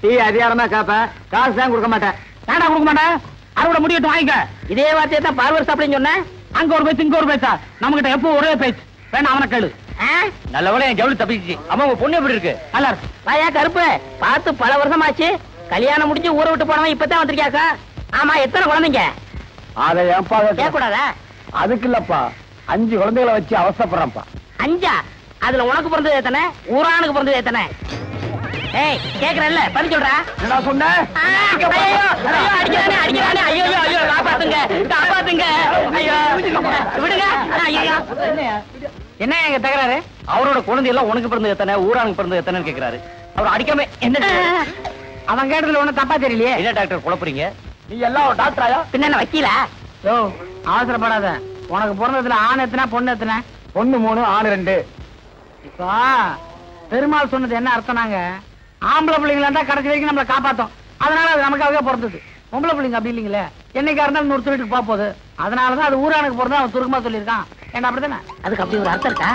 Tea அதிகாரமா கேப்ப, காசு தான் கொடுக்க மாட்டேன். தாண்டா கொடுக்க மாட்டேன். அறுவடை முடியட்டும் வாங்கிக்க. இதே வார்த்தையை தான் பார்வர் சாப்பிடுன்னு சொன்னேன். அங்க ஒரு பேச்சு இங்க ஒரு பேச்சா? நம்ம கிட்ட எப்போ ஒரே பேச்சு. வேணா அவனை கேளு. நல்ல வேலை என் ஜவுளி தப்பிச்சு. அம்மா உங்க பொண்ணு எப்படி இருக்கு? நல்லா இருக்கு. வாயா கருப்பு, பார்த்து பல வருஷமாச்சு. கல்யாணம் முடிஞ்சு ஊரை விட்டு போனவன் இப்பதான் வந்திருக்கியாக்கா. ஆமா, எத்தனை குழந்தைங்க? அதை ஏன்பா கேட்க கூடாதா? அதுக்கு இல்லப்பா, 5 குழந்தைகளை வச்சு அவசரப்படுறேன்ப்பா. 5? அதுல உனக்கு பிறந்தது எத்தனை? ஊரானுக்கு பிறந்தது எத்தனை? ஏய் கேக்குறல்ல, பதில் சொல்றா. என்ன சொன்ன? அடிக்கிறானே. ஐயோ காப்பாத்துங்க, காப்பாத்துங்க. ஐயோ விடுங்க. ஐயோ என்ன எங்க தகராறு? அவரோட குழந்தை எல்லாம் உனக்கு பிறந்தது எத்தனை, ஊரானுக்கு பிறந்தது எத்தனைன்னு கேக்குறாரு. அவர் அடிக்காம என்ன? அவன் கேட்டதுல ஒண்ணு தப்பா தெரியலையே. என்ன டாக்டர் குழப்பறீங்க? நீ எல்லாம் ஒரு டாக்டராயா? பின்ன என்ன வக்கீலா? யோ அவசரப்படாத. உனக்கு பிறந்ததுல ஆண் எத்தனை பொண்ணு எத்தனை? பொண்ணு 3, ஆண் 2. இப்போ பெருமாள் சொன்னது என்ன அர்த்தம்னாங்க, ஆம்பளை பிள்ளைங்களா இருந்தா கடைசி வரைக்கும் நம்மளை காப்பாத்தோம். அதனால அது நமக்காகவே பிறந்தது. பொம்பளை பிள்ளைங்க அப்படி இல்லைங்களே, என்னைக்கா இருந்தாலும் இன்னொரு வீட்டுக்கு போக போகுது. அதனாலதான் அது ஊரானுக்கு பிறந்தா அவன் சுருக்கமா சொல்லியிருக்கான். ஏன்னா அப்படித்தானே? அதுக்கு அப்படி ஒரு அர்த்தம் இருக்கா?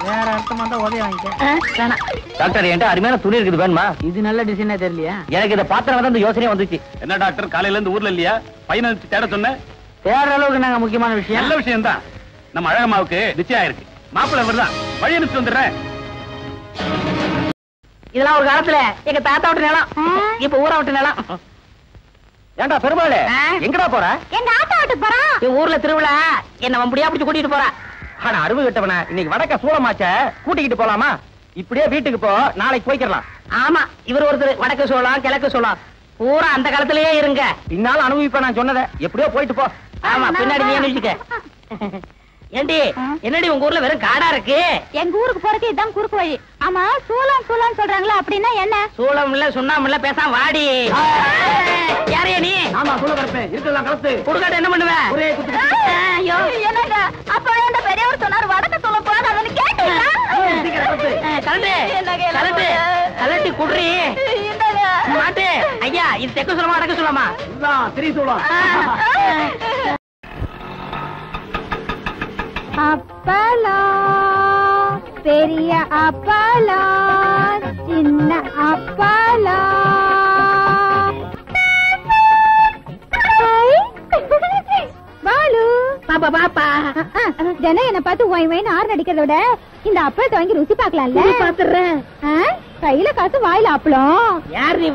வேற அர்த்தமா தான் உதவி வாங்கிக்க. வேணாம் டாக்டர், என்கிட்ட அருமையான துணி இருக்குது, வேணுமா? இது நல்ல டிசைனே தெரியலையா? எனக்கு இதை பாத்திரம் இந்த யோசனையே வந்துச்சு. என்ன டாக்டர், காலையில இருந்து ஊர்ல இல்லையா? பையனை தேட சொன்ன. வேற அளவுக்கு நாங்க முக்கியமான விஷயம். நல்ல விஷயம் தான். நம்ம அழகம்மாவுக்கு நிச்சயம் ஆயிருக்கு. மாப்பிள்ளை இவர்தான். வழி அனுப்பிச்சு வந்துடுறேன். இதெல்லாம் ஒரு காலத்துல எங்க தாத்தா விட்டு நிலம், இப்ப ஊரா விட்டு நிலம். ஏண்டா பெருமாளே, எங்கடா போற? எங்க ஆத்தா விட்டு போறான். என் ஊர்ல திருவிழா, என்ன வம்படியா பிடிச்சு கூட்டிட்டு போறா. ஆனா அருவு கிட்டவன இன்னைக்கு வடக்க சூளமாச்ச கூட்டிக்கிட்டு போலாமா? இப்படியே வீட்டுக்கு போ, நாளைக்கு போய்க்கலாம். ஆமா, இவர் ஒருத்தர் வடக்கு சோளம் கிழக்கு சோளம் பூரா அந்த காலத்திலேயே இருங்க. பின்னால அனுபவிப்ப நான் சொன்னதை. எப்படியோ போயிட்டு போ. ஆமா, பின்னாடி நீ அனுப்பிச்சுக்க. ஏண்டி, என்னடி உங்க ஊர்ல வெறும் காடா இருக்கு? எங்க ஊருக்கு போறதுக்கு இதான் குறுக்கு வழி. ஆமா, சூளம் சூளம் சொல்றாங்களா, அப்படின்னா என்ன? சூளம் இல்ல சுண்ணாம இல்ல, பேசாம வாடி. யாரையா நீ? ஆமா, சொல்ல வரப்பேன். இருக்கலாம் கலத்து குடுக்காட்ட என்ன பண்ணுவ? ஒரே குத்து. ஐயோ என்னங்க, அப்ப அந்த பெரியவர் சொன்னார் வடக்க சொல்ல போறாரு, அதன்னு கேட்டீங்களா? கலட்டி குடுறி மாட்டு. ஐயா, இது தெற்கு சொல்லமா வடக்கு சொல்லமா? திரி சூளம். அப்பளம், பெரிய அப்பளம், சின்ன அப்பளம். பாலு பாப்பா பாப்பா, தினம் என்ன பார்த்து ஒய் ஒயின்னு ஆறு நடிக்கிறதோட இந்த அப்பளத்தை வாங்கி ருசி பாக்கலாம்ல? பாத்துறேன். கையில காசு வாயில அப்பளம். யார் நீ?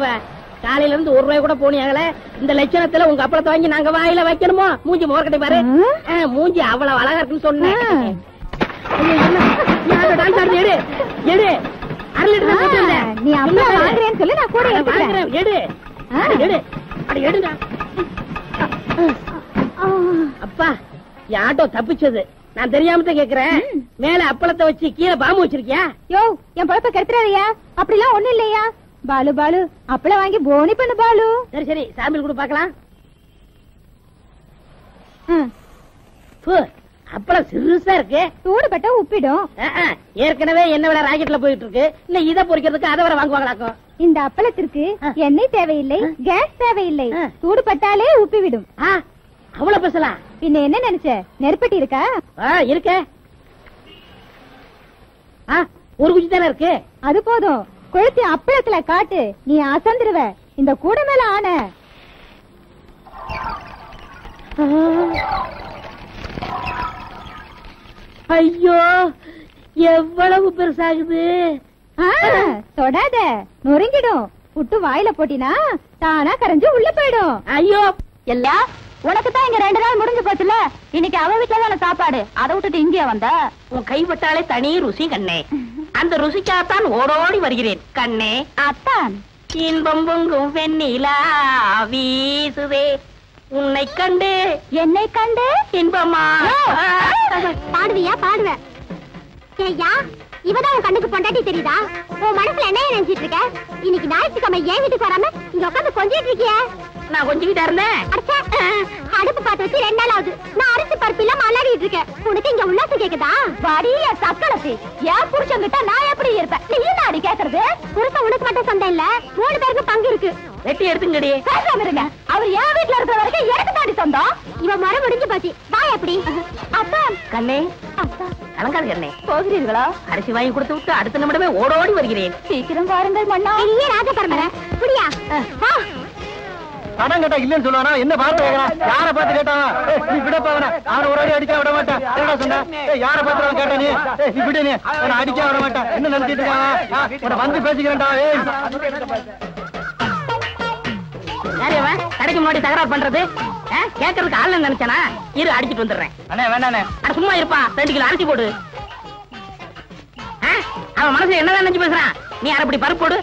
காலையில இருந்து 1 ரூபாய் கூட போனியாங்களே, இந்த லட்சணத்துல உங்க அப்பளத்தை வாங்கி நாங்க வாயில வைக்கணுமோ? மூஞ்சி மோர்கட்டை பாரு. மூஞ்சி அவ்வளவு அழகா இருக்குன்னு சொன்னேன். நீ அப்பளம் வாங்குறேன்னு சொல்லி நான் கூட வாங்குறேன். எடு எடு, அடி எடுங்க. அப்பா, என் ஆட்டோ தப்பிச்சது. நான் தெரியாம தான் கேக்குறேன். மேல அப்பளத்தை வச்சு கீழே பாம்பு வச்சிருக்கியா? யோ, என் பழப்ப கெடுத்துறாரியா? அப்படிலாம் ஒண்ணு இல்லையா? பாலு பாலு, அப்பளம் வாங்கி போனி பண்ணு பாலு. சரி சரி, சாம்பிள் கூட பாக்கலாம். அப்பளம் சிறுசா இருக்கு. சூடுபட்ட உப்பிடும். ஏற்கனவே என்ன விட ராக்கெட்ல போயிட்டு இருக்கு. இல்ல இதை பொறிக்கிறதுக்கு அதை வர வாங்குவாங்களாக்கும். இந்த அப்பளத்திற்கு எண்ணெய் தேவையில்லை, கேஸ் தேவையில்லை. சூடுபட்டாலே உப்பி விடும். அவ்வளவு பேசலாம். பின்ன என்ன நினைச்ச, நெருப்பட்டி இருக்கா? இருக்க. ஒரு குச்சி தானே இருக்கு. அது போதும். கொளுத்தி அப்பளத்துல காட்டு, நீ அசந்துருவ. இந்த கூட மேல ஆன. ஐயோ, எவ்வளவு பெருசாகுது. தொடாத, நொறுங்கிடும். புட்டு வாயில போட்டினா தானா கரைஞ்சு உள்ள போயிடும். ஐயோ, எல்லா உனக்கு தான் இங்க 2 நாள் முடிஞ்சு போச்சுல. இன்னைக்கு அவ வீட்டுல தான சாப்பாடு, அதை விட்டுட்டு இங்கே வந்த. உன் கைப்பட்டாலே தனி ருசி கண்ணே. அந்த ருசிக்காகத்தான் ஓடோடி வருகிறேன் கண்ணே. அத்தான் இன்பம் பொங்கும் வெண்ணிலா வீசுதே, உன்னை கண்டு என்னை கண்டு இன்பமா. பாடுவியா? பாடுவேன். ஏய்யா, இவதான் உன் கண்ணுக்கு பொண்டாட்டி தெரியுதா? உன் மனசுல என்ன நினைச்சிட்டு இருக்க? இன்னைக்கு ஞாயிற்றுக்கிழமை ஏன் வீட்டுக்கு வராம இங்க உட்காந்து கொஞ்சிட்டு இருக்கிய? நான் கொஞ்சிக்கிட்டா இருந்தேன். அடுப்பு பார்த்து வச்சு 2 நாள் ஆகுது. நான் அரிசி பருப்பு இல்லாம அல்லாடிட்டு இருக்கேன். உனக்கு இங்க உல்லாசம் கேக்குதா? வடிய சக்களசி, ஏன் புருஷங்கிட்ட நான் எப்படி இருப்பேன்? நீ நாடி கேக்குறது? புருஷன் உனக்கு மட்டும் சொந்தம் இல்ல, 3 பேருக்கு பங்கு இருக்கு. வெட்டி எடுத்துங்கடி. பேசாம இருங்க. அவர் என் வீட்டுல இருக்கிற வரைக்கும் எனக்கு தாண்டி சொந்தம். இவன் மரம் முடிஞ்சு போச்சு. வா எப்படி? அப்பா கண்ணே, அப்பா கலங்காது என்ன போகிறீர்களா? அரிசி வாங்கி கொடுத்து விட்டு அடுத்த நிமிடமே ஓடோடி வருகிறேன். சீக்கிரம் வாருங்கள் மன்னா. பெரிய ராஜபரம்பரை புரியா? கடன் கேட்டா இல்லன்னு சொல்லுவானா? என்ன பார்த்து கேட்கறான்? யாரை பார்த்து கேட்டான்? நீ விடப்பா அவனை. அவனை ஒரு அடி அடிச்சா விட மாட்டேன். என்னடா சொன்ன? யாரை பார்த்து அவன் கேட்டா நீ? நீ விடு நீ. அவனை அடிச்சா விட மாட்டேன். என்ன நினைச்சிட்டு இருக்கான்? உன்னை வந்து பேசிக்கிறேன்டா. யாரையவன் கடைக்கு முன்னாடி தகராறு பண்றது? கேட்கறதுக்கு ஆள் நினைச்சானா? இரு அடிச்சிட்டு வந்துடுறேன். அண்ணே வேண்டாண்ணே. அட சும்மா இருப்பா. 2 கிலோ அரிசி போடு. அவன் மனசுல என்னதான் நினைச்சு பேசுறான்? நீ அரைப்படி பருப்பு போடு.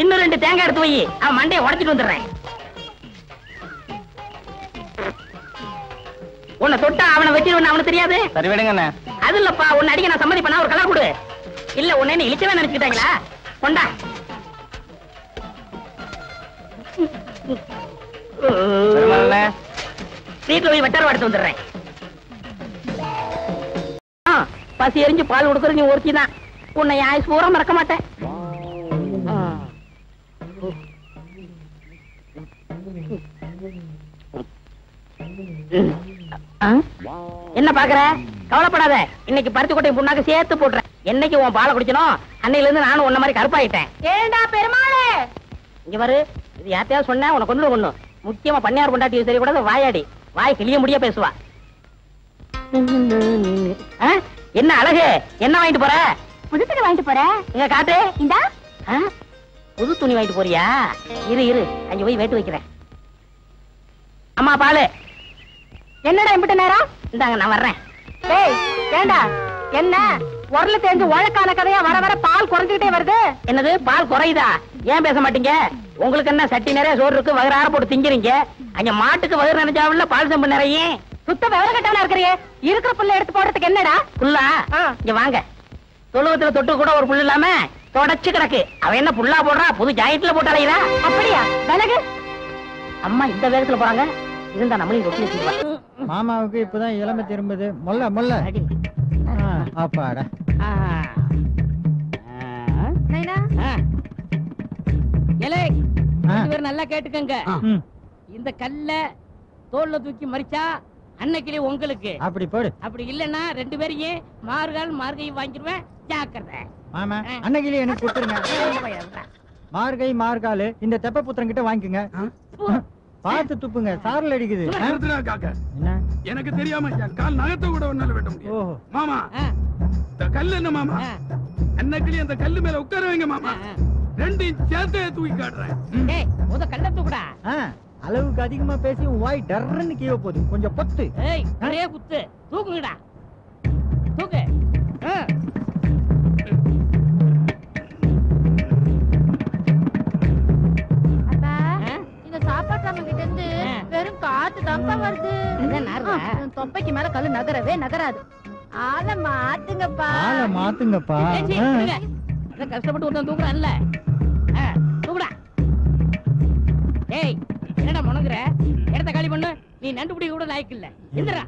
இன்னும் 2 தேங்காய் எடுத்து வை. அவன் மண்டையை உடைச்சிட்டு வந்துடுறேன். உன்னை தொட்டா அவனை வச்சிருவேன் அவனுக்கு தெரியாது. சரி விடுங்க. அது இல்லப்பா, உன்னை அடிக்க நான் சம்மதி பண்ணா ஒரு கலர் கொடு. இல்ல உன்னை என்ன இழிச்சவே நினைச்சுக்கிட்டாங்களா? கொண்டா. வீட்டுல போய் வெட்டர் எடுத்து வந்துடுறேன். பசி எரிஞ்சு பால் கொடுக்கறது நீ ஒருத்தி தான். உன்னை ஆயுஸ் பூரா மறக்க மாட்டேன். என்ன பாக்குற? கவலைப்படாத. இன்னைக்கு பருத்தி கொட்டை புண்ணாக்கு சேர்த்து போட்டுறேன். என்னைக்கு உன் பாலை குடிக்கணும் அன்னையில இருந்து நானும் உன்ன மாதிரி கருப்பாயிட்டேன். ஏண்டா பெருமாளே, இங்க பாரு, இது யார்த்தையாவது சொன்ன உனக்கு கொண்டு ஒண்ணு முக்கியமா பண்ணையார் கொண்டாட்டி சரி கூட வாயாடி வாய் கிளிய முடிய பேசுவா. என்ன அழகு, என்ன வாங்கிட்டு போற? புது துணி வாங்கிட்டு போற? இங்க காட்டு. இந்தா. புது துணி வாங்கிட்டு போறியா? இரு இரு, அங்க போய் வேட்டு வைக்கிறேன். அம்மா பாலு. என்னடா இம்பிட்ட நேரம்? இந்தாங்க நான் வர்றேன். ஏய் ஏண்டா, என்ன உரல தெரிஞ்சு உழக்கான கதையா வர வர பால் குறைஞ்சுக்கிட்டே வருது? என்னது பால் குறையுதா? ஏன் பேச மாட்டீங்க? உங்களுக்கு என்ன சட்டி நிறைய சோறு இருக்கு, வயிறார போட்டு திங்கிறீங்க. அங்க மாட்டுக்கு வயிறு நினைச்சாவில்ல பால் செம்பு நிறைய. சுத்த விவரம் கட்டவனா இருக்கிறியே, இருக்கிற புல்ல எடுத்து போடுறதுக்கு என்னடா? புல்லா? இங்க வாங்க. தொழுவத்துல தொட்டு கூட ஒரு புல் இல்லாம தொடச்சு கிடக்கு. அவ என்ன புல்லா போடுறா? புது ஜாயிண்ட்ல போட்டு அலையுதா? அப்படியா? விலகு. அம்மா இந்த வேகத்துல போறாங்க. இருந்தா நம்மளையும் ரொட்டி வச்சுக்குவா. மாமாவுக்கு இப்பதான் இளமை திரும்புது. மொல்ல மொல்ல. அப்பாடா. நல்லா கேட்டுக்கங்க. இந்த கல்ல தோல்ல தூக்கி மறிச்சா அன்னைக்கிலே உங்களுக்கு. அப்படி போடு. அப்படி இல்லன்னா 2 பேரையும் மார்கையும் வாங்கிடுவேன். ஜாக்கிரதை. மாமா அன்னைக்கிலே எனக்கு கொடுத்துருங்க. மார்கை மார்காலு இந்த தெப்ப புத்திரன் கிட்ட வாங்கிக்கங்க. பார்த்து துப்புங்க, சாரல் அடிக்குது. என்ன எனக்கு தெரியாம கால் நகத்தை கூட ஒன்னால வெட்ட முடியும். மாமா கல்லு என்ன மாமா? அன்னைக்கிலே அந்த கல்லு மேல உட்கார வைங்க மாமா. 2 சேர்த்து தூக்கி காட்டுறேன். கல்ல தூக்குடா. அளவுக்கு அதிகமா பேசி வாய் டர்ன்னு கீழ போகுது. கொஞ்சம் பொத்து. நிறைய குத்து. தூக்குங்கடா. தூக்கு. இந்த சாப்பாட்டு கிட்ட இருந்து வெறும் காத்து தப்பா வருது. தொப்பைக்கு மேல கல்லு நகரவே நகராது. ஆள மாத்துங்கப்பா. ஆள மாத்துங்கப்பா. கஷ்டப்பட்டு ஒருத்தன் தூக்குறான்ல. தூக்குடா. ஏய் என்னடா முனங்குற? இடத்த காலி பண்ணு. நீ நண்டு பிடிக்க கூட லாய்க்கு இல்ல. எந்திரா.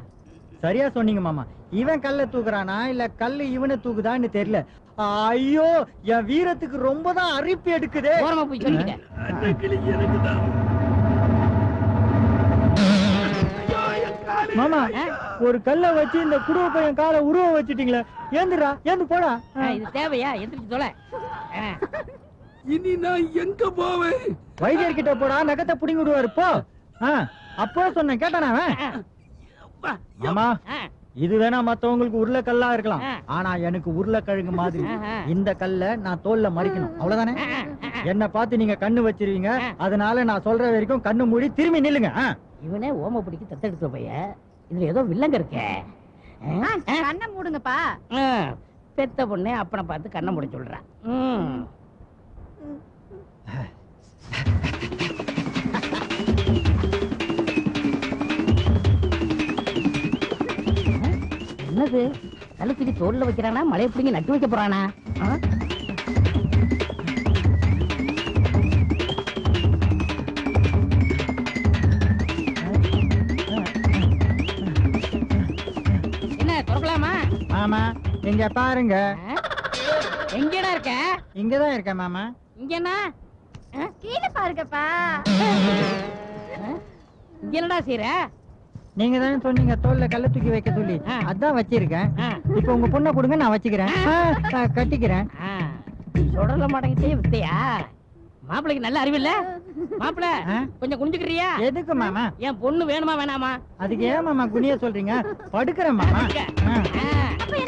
சரியா சொன்னீங்க மாமா. இவன் கல்ல தூக்குறானா இல்ல கல்லு இவனை தூக்குதான்னு தெரியல. ஐயோ என் வீரத்துக்கு ரொம்ப தான் அரிப்பு எடுக்குதே. ஓரமா போய் சொல்லிட்டேன். மாமா ஒரு கல்ல வச்சு இந்த குடுவ பையன் காலை உருவ வச்சுட்டீங்களே. ஏந்துடா, ஏந்து போடா. இது தேவையா? எந்திரிச்சு தொலை. இனி நான் எங்க போவேன்? வைத்தியர் கிட்ட போடா, நகத்தை புடிங்கி விடுவாரு. போ. அப்போ சொன்னேன், கேட்டானா? ஆமா இது வேணா மத்தவங்களுக்கு உருளைக்கல்லா இருக்கலாம். ஆனா எனக்கு உருளைக்கிழங்கு மாதிரி இந்த கல்ல நான் தோல்ல மறிக்கணும். அவ்வளவுதானே? என்ன பார்த்து நீங்க கண்ணு வச்சிருவீங்க. அதனால நான் சொல்ற வரைக்கும் கண்ணு மூடி திரும்பி நில்லுங்க. இவனே ஓம பிடிக்க தத்தெடுத்த பையன். இதுல ஏதோ வில்லங்க இருக்கே. கண்ணை மூடுங்கப்பா. பெத்த பொண்ணே அப்பனை பார்த்து கண்ணை மூட சொல்றான். என்னது? கழுத்துக்கு தோல்ல வைக்கிறானா? மழையை பிடிங்க நட்டு வைக்க போறானா? என்ன திறக்கலாமா? மாமா இங்க பாருங்க. எங்கடா இருக்க? இங்கதான் இருக்கேன் மாமா. இங்கனா கீழே பாருங்கப்பா. இங்க என்னடா செய்ற? நீங்க தானே சொன்னீங்க தோல்ல கல்ல தூக்கி வைக்க சொல்லி, அதான் வச்சிருக்கேன். இப்ப உங்க பொண்ணை கொடுங்க, நான் வச்சுக்கிறேன், கட்டிக்கிறேன். சொல்ல மாட்டேங்கிட்டே வித்தையா? மாப்பிளைக்கு நல்ல அறிவில்ல? மாப்பிள கொஞ்சம் குனிஞ்சுக்கிறியா? எதுக்கு மாமா? என் பொண்ணு வேணுமா வேணாமா? அதுக்கு ஏன் மாமா குனிய சொல்றீங்க? படுக்கிறேன் மாமா. அப்படியே